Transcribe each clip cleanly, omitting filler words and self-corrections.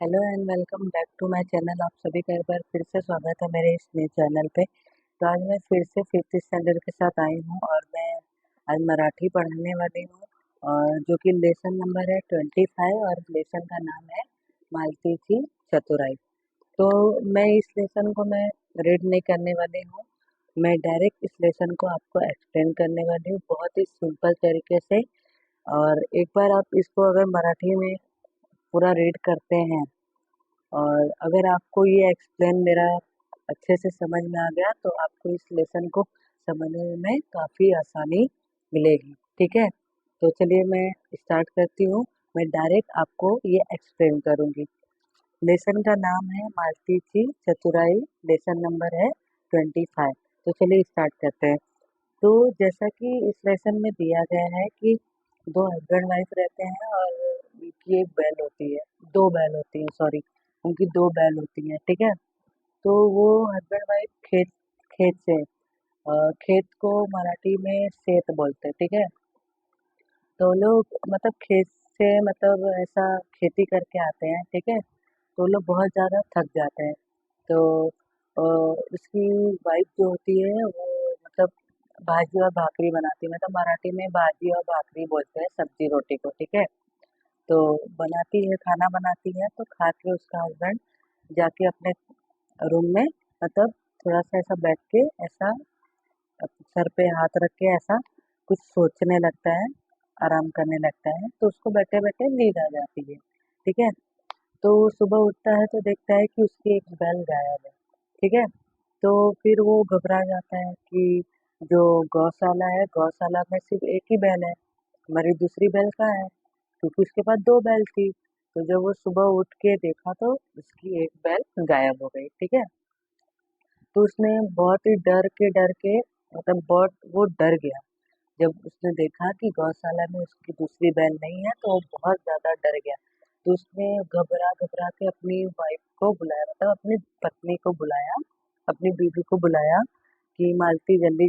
Hello and welcome back to my channel. आप सभी का एक बार फिर से स्वागत है मेरे इस नए चैनल पे। तो आज मैं फिर से फिफ्थ स्टैंडर्ड के साथ आई हूँ और मैं आज मराठी पढ़ाने वाली हूँ, और जो कि लेसन नंबर है 25 और लेसन का नाम है मालती की चतुराई। तो मैं इस लेसन को मैं रीड नहीं करने वाली हूँ, मैं डायरेक्ट इस लेसन को आपको एक्सप्लेन करने वाली हूँ बहुत ही सिंपल तरीके से। और एक बार आप इसको अगर मराठी में पूरा रीड करते हैं और अगर आपको ये एक्सप्लेन मेरा अच्छे से समझ में आ गया तो आपको इस लेसन को समझने में काफ़ी आसानी मिलेगी। ठीक है, तो चलिए मैं स्टार्ट करती हूँ। मैं डायरेक्ट आपको ये एक्सप्लेन करूँगी। लेसन का नाम है मालती की चतुराई, लेसन नंबर है 25। तो चलिए स्टार्ट करते हैं। तो जैसा कि इस लेसन में दिया गया है कि दो हस्बैंड वाइफ रहते हैं और उनकी एक बैल होती है, दो बैल होती है, सॉरी, उनकी दो बैल होती हैं। ठीक है, तो वो हस्बैंड वाइफ खेत खेत से खेत को मराठी में सेत बोलते हैं। ठीक है, तो लोग मतलब खेत से मतलब ऐसा खेती करके आते हैं। ठीक है, तो लोग बहुत ज़्यादा थक जाते हैं। तो उसकी वाइफ जो होती है वो मतलब भाजी और भाकरी बनाती है, मतलब मराठी में भाजी और भाकरी बोलते हैं सब्जी रोटी को। ठीक है, तो बनाती है, खाना बनाती है, तो खा के उसका हस्बैंड जाके अपने रूम में मतलब थोड़ा सा ऐसा बैठ के ऐसा सर पे हाथ रख के ऐसा कुछ सोचने लगता है, आराम करने लगता है, तो उसको बैठे बैठे नींद आ जाती है। ठीक है, तो वो सुबह उठता है तो देखता है कि उसकी एक बैल गायब है। ठीक है, तो फिर वो घबरा जाता है कि जो गौशाला है, गौशाला में सिर्फ एक ही बैल है, हमारी दूसरी बैल कहाँ है, क्योंकि उसके पास दो बैल थी। तो जब वो सुबह उठ के देखा तो उसकी एक बैल गायब हो गई। ठीक है, तो उसने बहुत ही डर के मतलब बहुत वो डर गया। जब उसने देखा कि गौशाला में उसकी दूसरी बैल नहीं है तो वो बहुत ज़्यादा डर गया। तो उसने घबरा घबरा के अपनी वाइफ को बुलाया, मतलब अपनी पत्नी को बुलाया, अपनी बीवी को बुलाया कि मालती जल्दी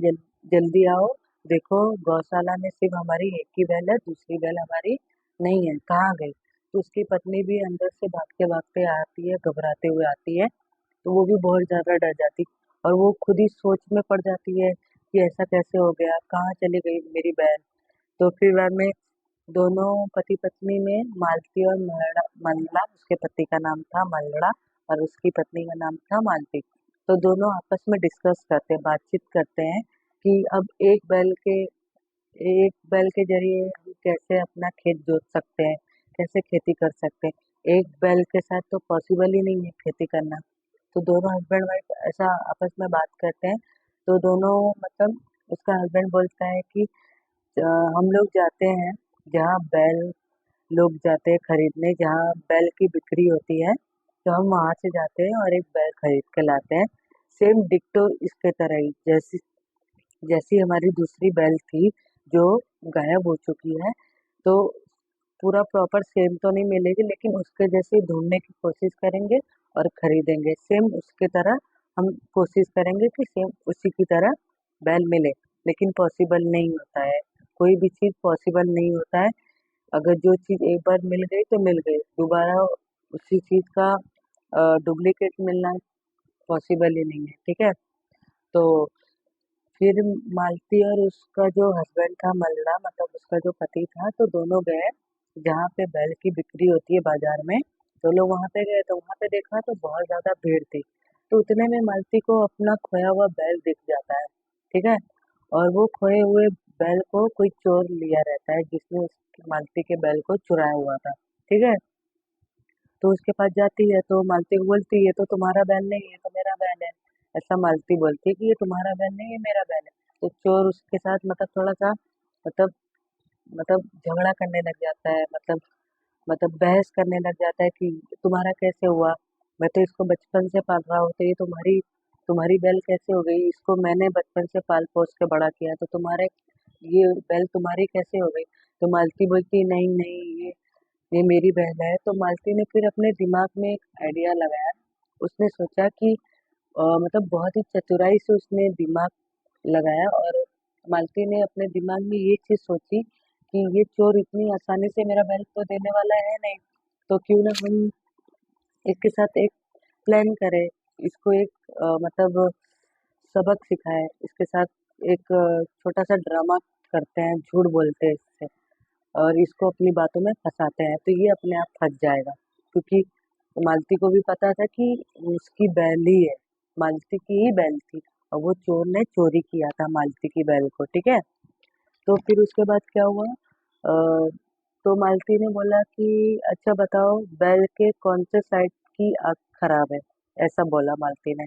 जल्दी आओ, देखो गौशाला में सिर्फ हमारी एक ही बैल है, दूसरी बैल हमारी नहीं है, कहाँ गई। तो उसकी पत्नी भी अंदर से भागते भागते आती है, घबराते हुए आती है, तो वो भी बहुत ज़्यादा डर जाती और वो खुद ही सोच में पड़ जाती है कि ऐसा कैसे हो गया, कहाँ चली गई मेरी बहन। तो फिर बाद में दोनों पति पत्नी में मालती और मंगला, उसके पति का नाम था मंगला और उसकी पत्नी का नाम था मालती। तो दोनों आपस में डिस्कस करते हैं, बातचीत करते हैं कि अब एक बैल के जरिए हम कैसे अपना खेत जोत सकते हैं, कैसे खेती कर सकते हैं। एक बैल के साथ तो पॉसिबल ही नहीं है खेती करना। तो दोनों हस्बैंड वाइफ ऐसा आपस में बात करते हैं। तो दोनों मतलब उसका हस्बैंड बोलता है कि अ, हम लोग जाते हैं जहाँ बैल लोग जाते हैं खरीदने, जहाँ बैल की बिक्री होती है, तो हम वहाँ से जाते हैं और एक बैल खरीद के लाते हैं। सेम डिक्टो इसके तरह ही, जैसी जैसी हमारी दूसरी बैल थी जो गायब हो चुकी है, तो पूरा प्रॉपर सेम तो नहीं मिलेगी लेकिन उसके जैसे ढूंढने की कोशिश करेंगे और खरीदेंगे। सेम उसके तरह हम कोशिश करेंगे कि सेम उसी की तरह बैल मिले, लेकिन पॉसिबल नहीं होता है। कोई भी चीज़ पॉसिबल नहीं होता है। अगर जो चीज़ एक बार मिल गई तो मिल गई, दोबारा उसी चीज़ का डुप्लीकेट मिलना पॉसिबल ही नहीं है। ठीक है, तो फिर मालती और उसका जो हस्बैंड था मल्ला, मतलब उसका जो पति था, तो दोनों गए जहाँ पे बैल की बिक्री होती है बाजार में। तो लोग वहाँ पे गए तो वहाँ पे देखा तो बहुत ज्यादा भीड़ थी। तो उतने में मालती को अपना खोया हुआ बैल दिख जाता है। ठीक है, और वो खोए हुए बैल को कोई चोर लिया रहता है जिसने उस मालती के बैल को चुराया हुआ था। ठीक है, तो उसके पास जाती है तो मालती को बोलती है ये तो तुम्हारा बैल नहीं है, तो मेरा बैल है। ऐसा मालती बोलती है कि ये तुम्हारा बैल नहीं है, मेरा बैल है। तो चोर उसके साथ मतलब थोड़ा सा मतलब मतलब झगड़ा करने लग जाता है, मतलब बहस करने लग जाता है कि तुम्हारा कैसे हुआ, मैं तो इसको बचपन से पाल रहा हूँ, तो ये तुम्हारी तुम्हारी बैल कैसे हो गई, इसको मैंने बचपन से पाल पोस के बड़ा किया, तो तुम्हारे ये बैल तुम्हारी कैसे हो गई। तो मालती बोलती नहीं नहीं, ये मेरी बहन है। तो मालती ने फिर अपने दिमाग में एक आइडिया लगाया। उसने सोचा कि मतलब बहुत ही चतुराई से उसने दिमाग लगाया और मालती ने अपने दिमाग में ये चीज सोची कि ये चोर इतनी आसानी से मेरा बैल तो देने वाला है नहीं, तो क्यों ना हम इसके साथ एक प्लान करे, इसको एक मतलब सबक सिखाए, इसके साथ एक छोटा सा ड्रामा करते हैं, झूठ बोलते हैं इससे और इसको अपनी बातों में फंसाते हैं, तो ये अपने आप फंस जाएगा। क्योंकि मालती को भी पता था कि उसकी बैल ही है, मालती की ही बैल थी और वो चोर ने चोरी किया था मालती की बैल को, ठीक है। तो फिर उसके बाद क्या हुआ, तो मालती ने बोला कि अच्छा बताओ बैल के कौन से साइड की आँख खराब है, ऐसा बोला मालती ने।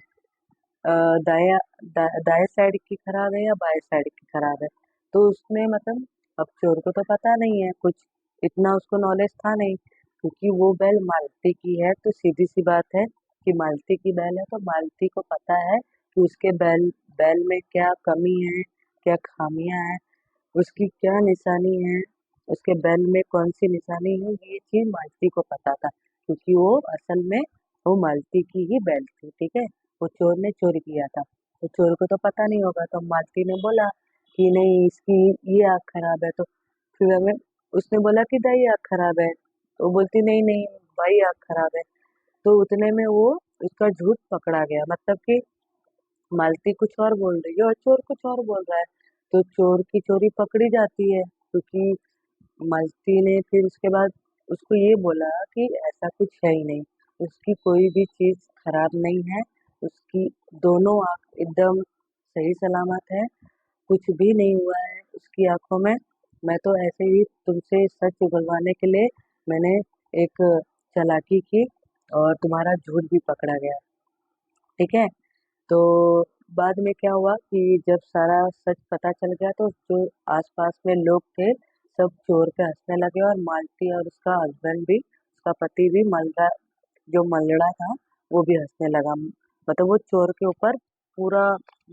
अ, दाया दाएं साइड की खराब है या बाएं साइड की खराब है। तो उसने मतलब, अब चोर को तो पता नहीं है कुछ, इतना उसको नॉलेज था नहीं, क्योंकि वो बैल मालती की है, तो सीधी सी बात है कि मालती की बैल है, तो मालती को पता है कि उसके बैल बैल में क्या कमी है, क्या खामियां हैं, उसकी क्या निशानी है, उसके बैल में कौन सी निशानी है, ये चीज मालती को पता था, क्योंकि वो असल में वो मालती की ही बैल थी, ठीक है। वो चोर ने चोरी किया था, तो चोर को तो पता नहीं होगा, तो मालती ने बोला कि नहीं इसकी ये आँख खराब है, तो फिर हमें उसने बोला कि दाई आँख खराब है, तो वो बोलती नहीं नहीं भाई आँख खराब है। तो उतने में वो उसका झूठ पकड़ा गया, मतलब कि मालती कुछ और बोल रही है और चोर कुछ और बोल रहा है, तो चोर की चोरी पकड़ी जाती है, क्योंकि मालती ने फिर उसके बाद उसको ये बोला कि ऐसा कुछ है ही नहीं, उसकी कोई भी चीज खराब नहीं है, उसकी दोनों आँख एकदम सही सलामत है, कुछ भी नहीं हुआ है उसकी आंखों में। मैं तो ऐसे ही तुमसे सच उगलवाने के लिए मैंने एक चालाकी की और तुम्हारा झूठ भी पकड़ा गया, ठीक है। तो बाद में क्या हुआ कि जब सारा सच पता चल गया, तो जो आसपास में लोग थे सब चोर पे हंसने लगे, और मालती और उसका हस्बैंड भी, उसका पति भी, मलरा जो मलड़ा था वो भी हंसने लगा। मतलब वो चोर के ऊपर पूरा,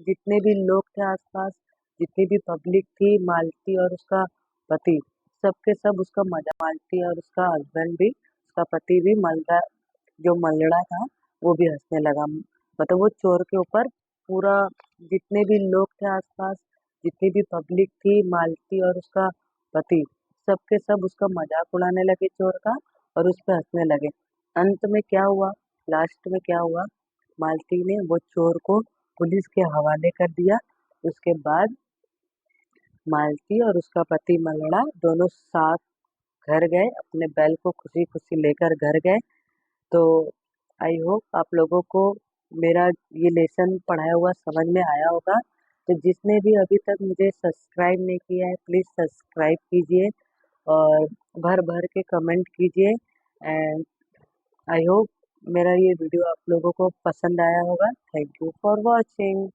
जितने भी लोग थे आसपास, जितनी भी पब्लिक थी, मालती और उसका पति, सबके सब उसका मजा, मालती और उसका हस्बैंड भी, उसका पति भी, मलड़ा जो मलड़ा था वो भी हंसने लगा। मतलब वो चोर के ऊपर पूरा, जितने भी लोग थे आसपास, जितनी भी पब्लिक थी, मालती और उसका पति, सबके सब उसका मजाक उड़ाने लगे चोर का, और उस पे हंसने लगे। अंत में क्या हुआ, लास्ट में क्या हुआ, मालती ने वो चोर को पुलिस के हवाले कर दिया। उसके बाद मालती और उसका पति मलड़ा दोनों साथ घर गए, अपने बैल को खुशी खुशी लेकर घर गए। तो आई होप आप लोगों को मेरा ये लेसन पढ़ाया हुआ समझ में आया होगा। तो जिसने भी अभी तक मुझे सब्सक्राइब नहीं किया है प्लीज़ सब्सक्राइब कीजिए और भर भर के कमेंट कीजिए। एंड आई होप मेरा ये वीडियो आप लोगों को पसंद आया होगा। Thank you for watching.